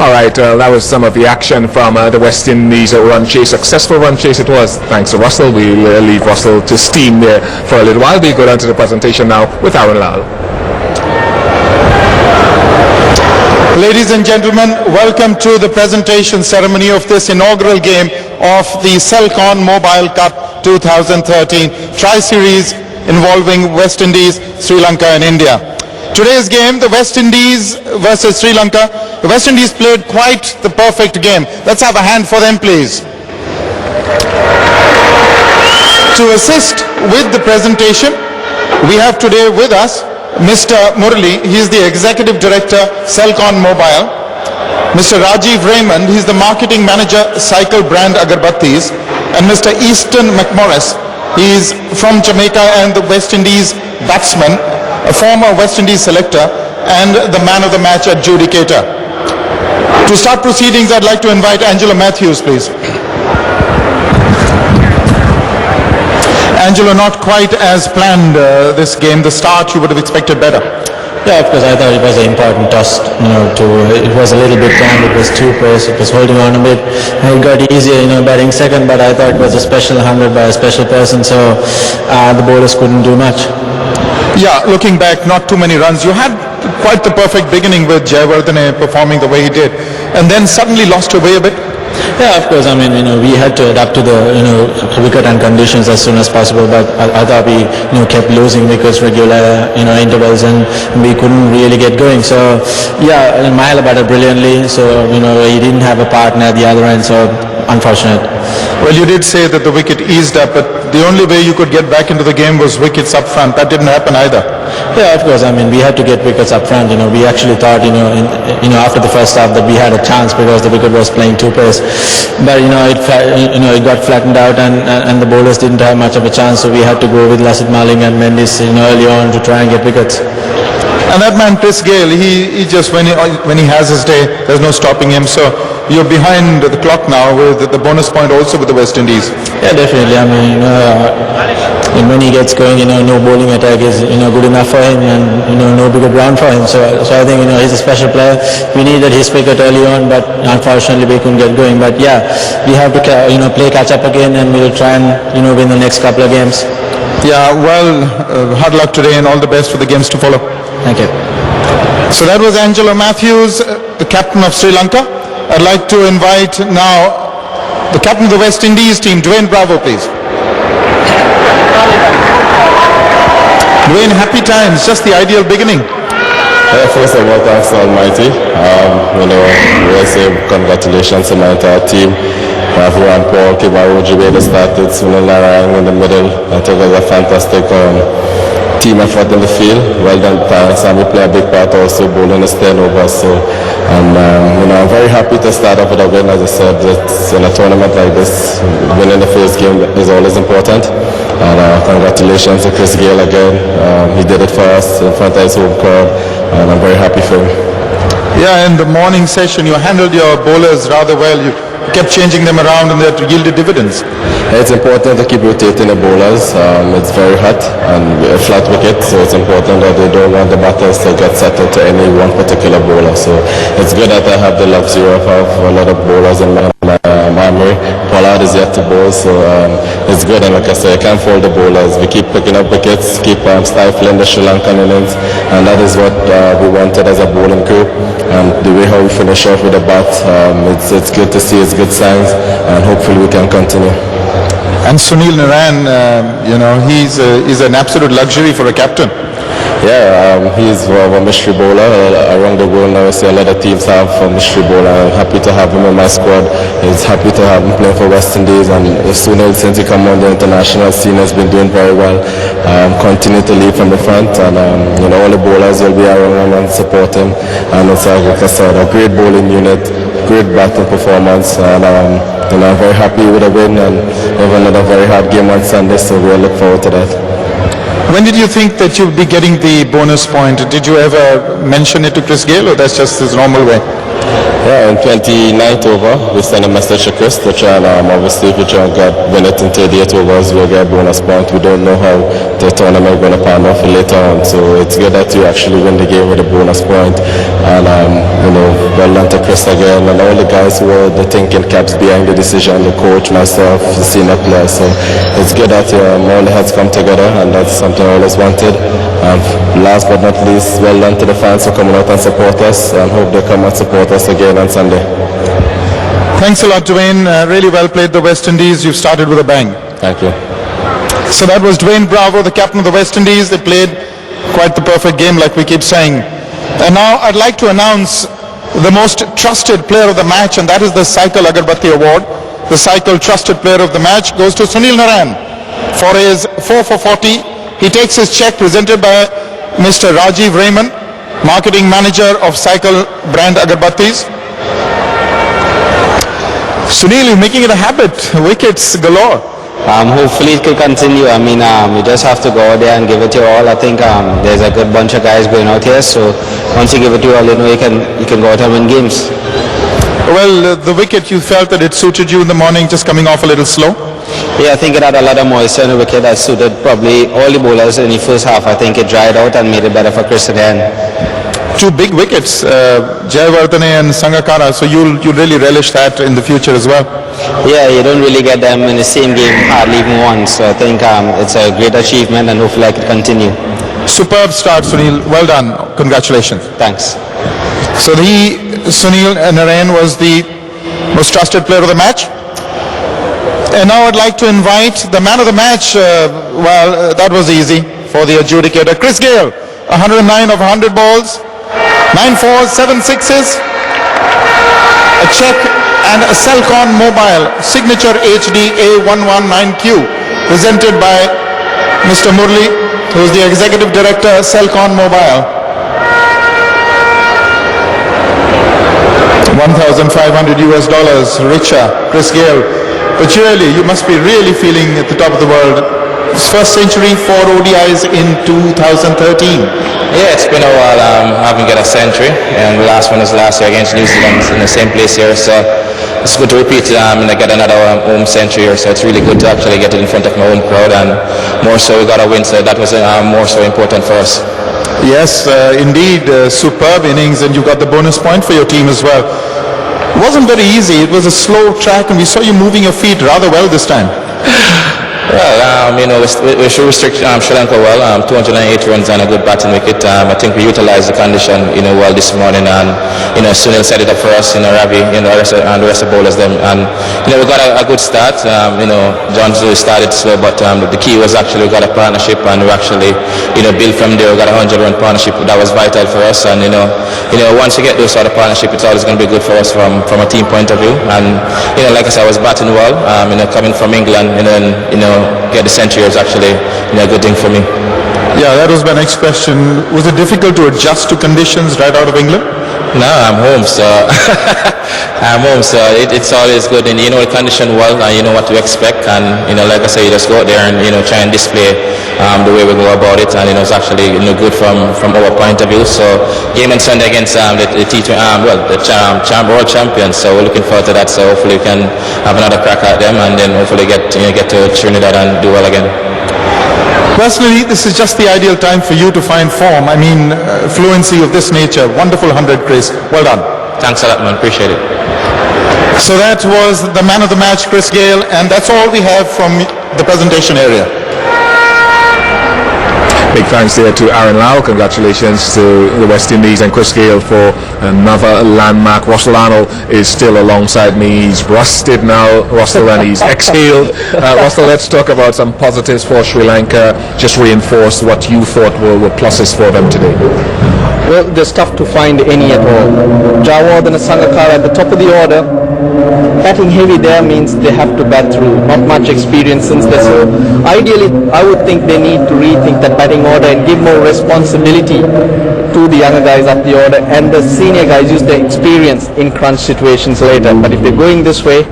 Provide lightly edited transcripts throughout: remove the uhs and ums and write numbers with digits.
All right, that was some of the action from the West Indies run chase. Successful run chase it was, thanks to Russell. We'll leave Russell to steam there for a little while. We'll go down to the presentation now with Aaron Lal. Ladies and gentlemen, welcome to the presentation ceremony of this inaugural game of the Celcon Mobile Cup 2013 Tri-Series involving West Indies, Sri Lanka and India. Today's game, the West Indies versus Sri Lanka. The West Indies played quite the perfect game. Let's have a hand for them, please. To assist with the presentation, we have today with us Mr. Murali. He is the Executive Director, Celcon Mobile. Mr. Rajiv Raymond, he is the Marketing Manager, Cycle Brand Agarbattis. And Mr. Easton McMorris, he is from Jamaica and the West Indies batsman, a former West Indies selector and the man of the match adjudicator. To start proceedings, I'd like to invite Angela Matthews, please. Angela, not quite as planned this game. The start you would have expected better. Yeah, of course, I thought it was an important toss, it was a little bit down, it was two pace, it was holding on a bit, and it got easier, batting second, but I thought it was a special 100 by a special person, so the bowlers couldn't do much. Yeah, looking back, not too many runs. You had quite the perfect beginning with Jayawardene performing the way he did, and then suddenly lost your way a bit. Yeah, of course. I mean, we had to adapt to the, wicket and conditions as soon as possible. But I thought we, kept losing wickets regular, intervals, and we couldn't really get going. So, yeah, Mahela batted brilliantly. So, he didn't have a partner at the other end. So, unfortunate. Well, you did say that the wicket eased up, but the only way you could get back into the game was wickets up front. That didn't happen either. Yeah, of course. I mean, we had to get wickets up front. We actually thought, after the first half that we had a chance because the wicket was playing two pace. But it got flattened out, and the bowlers didn't have much of a chance. So we had to go with Lasith Maling and Mendes, early on to try and get wickets. And that man, Chris Gayle, he just when he has his day, there's no stopping him. So you're behind the clock now with the bonus point also with the West Indies. Yeah, definitely. I mean, when he gets going, no bowling attack is good enough for him, and no bigger ground for him. So I think he's a special player. We needed his wicket early on, but unfortunately we couldn't get going. But yeah, we have to play catch up again, and we'll try and win the next couple of games. Yeah, well, hard luck today, and all the best for the games to follow. Thank you. So that was Angela Matthews, the captain of Sri Lanka. I'd like to invite now the captain of the West Indies team, Dwayne Bravo, please. Dwayne, happy times, just the ideal beginning. First of all, thanks to Almighty. We'll say congratulations to my entire team. Everyone, Paul, Kibaru, Jubeda started, Sunil Narang in the middle. I think it was a fantastic team effort in the field. Well done, thanks. And we play a big part also, bowling is 10 over. So, I'm very happy to start off with a win. As I said, it's in a tournament like this, winning the first game is always important. And congratulations to Chris Gayle again. He did it for us in front of his home crowd, and I'm very happy for him. Yeah, in the morning session, you handled your bowlers rather well. You kept changing them around, and that yielded dividends. It's important to keep rotating the bowlers. It's very hot and a flat wicket, so it's important that they don't want the batters to get settled to any one particular bowler. So it's good that I have the luxury of a lot of bowlers in my memory. Pollard is yet to bowl, so it's good. And like I say, I can't fault the bowlers. We keep picking up wickets, keep stifling the Sri Lankan innings, and that is what we wanted as a bowling crew. And the way how we finish off with the bat, it's good to see. It's good signs, and hopefully we can continue. And Sunil Narang, he's an absolute luxury for a captain. Yeah, he's a mystery bowler. Around the world now I see a lot of teams have a mystery bowler. I'm happy to have him in my squad. He's happy to have him playing for West Indies, and Sunil, since he come on the international scene, has been doing very well. Continue to lead from the front, and all the bowlers will be around him and support him. And it's like I said, a great bowling unit, great batting performance, and I'm very happy with the win, and we have another very hard game on Sunday, so we'll look forward to that. When did you think that you'd be getting the bonus point? Did you ever mention it to Chris Gayle, or that's just his normal way? Yeah, in 29th over, we sent a message to Chris to try and obviously if we try and win it in 38 overs, we'll get a bonus point. We don't know how the tournament going to pan off later on, so it's good that you actually win the game with a bonus point. And well done to Chris again and all the guys who were the thinking caps behind the decision, the coach, myself, the senior players. So it's good that all the heads come together, and that's something I always wanted. Last but not least, well done to the fans for coming out and support us, and hope they come and support us again on Sunday. Thanks a lot, Dwayne. Really well played, the West Indies. You've started with a bang. Thank you. So that was Dwayne Bravo, the captain of the West Indies. They played quite the perfect game, like we keep saying. And now I'd like to announce the most trusted player of the match, and that is the Cycle Agarbatti Award. The Cycle Trusted Player of the Match goes to Sunil Narayan for his 4 for 40. He takes his check presented by Mr. Rajiv Raymond, Marketing Manager of Cycle Brand Agarbattis. Sunil, you're making it a habit. Wickets galore. Hopefully it can continue. I mean, you just have to go out there and give it your all. I think there's a good bunch of guys going out here, so once you give it your all, you can go out and win games. Well, the wicket, you felt that it suited you in the morning, just coming off a little slow? Yeah, I think it had a lot of moisture in the wicket that suited probably all the bowlers in the first half. I think it dried out and made it better for Chris at the end. Two big wickets, Jayawardene and Sangakkara, so you'll really relish that in the future as well. Yeah, you don't really get them in the same game, hardly even once. So I think it's a great achievement, and hopefully I can continue. Superb start, Sunil. Well done. Congratulations. Thanks. So Sunil Narayan was the most trusted player of the match. And now I'd like to invite the man of the match. That was easy for the adjudicator. Chris Gayle, 109 of 100 balls, 9 fours, 7 sixes, a check and a Celcon Mobile Signature HD A119Q presented by Mr. Murli, who is the Executive Director, Celcon Mobile. $1,500 richer, Chris Gayle. But surely you must be really feeling at the top of the world. His first century, 4 ODIs in 2013. Yeah, it's been a while. I haven't got a century, and the last one was last year against New Zealand in the same place here. So it's good to repeat and get another home century here. So it's really good to actually get it in front of my home crowd, and more so we got a win. So that was more so important for us. Yes, indeed, superb innings, and you got the bonus point for your team as well. It wasn't very easy. It was a slow track, and we saw you moving your feet rather well this time. Well, we should restrict Sri Lanka well. 208 runs and a good batting wicket. I think we utilized the condition, well this morning, and Sunil set it up for us. Ravi, and the rest of bowlers them, and we got a good start. John started slow, but the key was actually we got a partnership, and we actually built from there. We got a 100-run partnership that was vital for us, and once you get those sort of partnership, it's always going to be good for us from a team point of view. And like I said, I was batting well. Coming from England, get the century is actually a good thing for me. Yeah, that was my next question. Was it difficult to adjust to conditions right out of England? No, I'm home, so it's always good, and the condition well, and you know what to expect, and like I say, you just go out there and try and display the way we go about it, and it's actually good from our point of view. So game on Sunday against the T20, world champions, so we're looking forward to that. So hopefully we can have another crack at them, and then hopefully get to Trinidad and do well again. Personally, this is just the ideal time for you to find form. I mean, fluency of this nature. Wonderful 100, Chris. Well done. Thanks a lot, man. Appreciate it. So that was the man of the match, Chris Gayle, and that's all we have from the presentation area. Big thanks there to Aaron Lau. Congratulations to the West Indies and Chris Gayle for another landmark. Russell Arnold is still alongside me. He's rusted now, Russell, and he's exhaled. Russell, let's talk about some positives for Sri Lanka. Just reinforce what you thought were pluses for them today. Well, there's tough to find any at all. Jawad and Sangakkara at the top of the order. Batting heavy there means they have to bat through. Not much experience since they so. Ideally, I would think they need to rethink that batting order and give more responsibility to the younger guys up the order, and the senior guys use their experience in crunch situations later. But if they're going this way,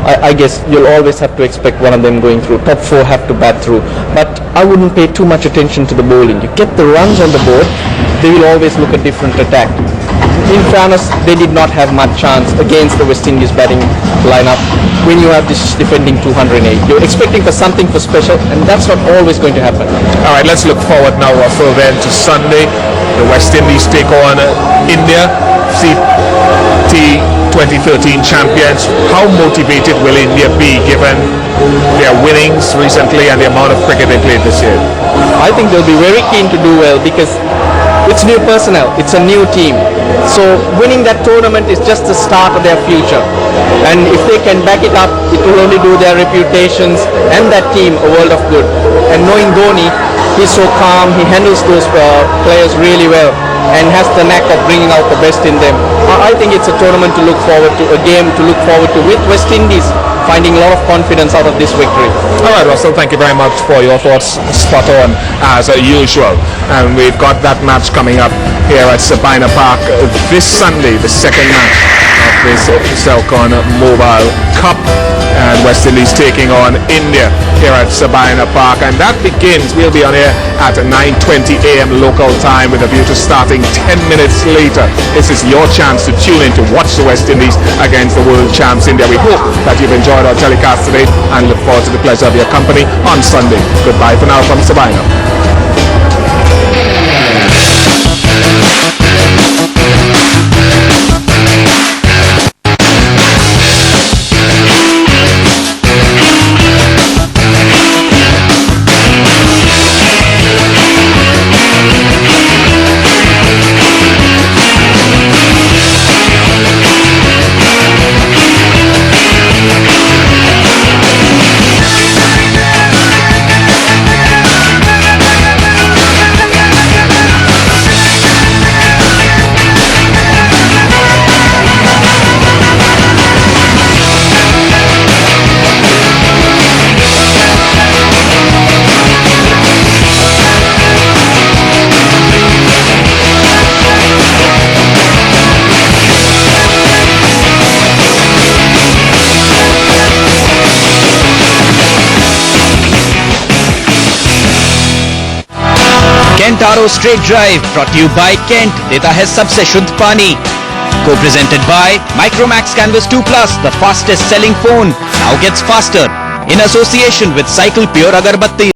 I guess you'll always have to expect one of them going through. Top 4 have to bat through. But I wouldn't pay too much attention to the bowling. You get the runs on the board, they will always look a different attack. In fairness, they did not have much chance against the West Indies batting lineup when you have this defending 208. You're expecting for something for special, and that's not always going to happen. All right, let's look forward now, Russell, then to Sunday. The West Indies take on India, T2013 champions. How motivated will India be given their winnings recently and the amount of cricket they played this year? I think they'll be very keen to do well because it's new personnel, it's a new team. So winning that tournament is just the start of their future. And if they can back it up, it will only do their reputations and that team a world of good. And knowing Dhoni, he's so calm, he handles those players really well and has the knack of bringing out the best in them. I think it's a tournament to look forward to, a game to look forward to, with West Indies finding a lot of confidence out of this victory. All right, Russell, thank you very much for your thoughts. Spot on as usual. And we've got that match coming up here at Sabina Park this Sunday, the second match of this Selcon Mobile Cup. And West Indies taking on India here at Sabina Park. And that begins, we'll be on air at 9:20 a.m. local time with a view to starting 10 minutes later. This is your chance to tune in to watch the West Indies against the world champs India. We hope that you've enjoyed our telecast today and look forward to the pleasure of your company on Sunday. Goodbye for now from Sabina. Kent RO Straight Drive brought to you by Kent देता है सबसे शुद्ध पानी. Co-presented by Micromax Canvas 2 Plus, the fastest selling phone, now gets faster. In association with Cycle Pure Agarbatti.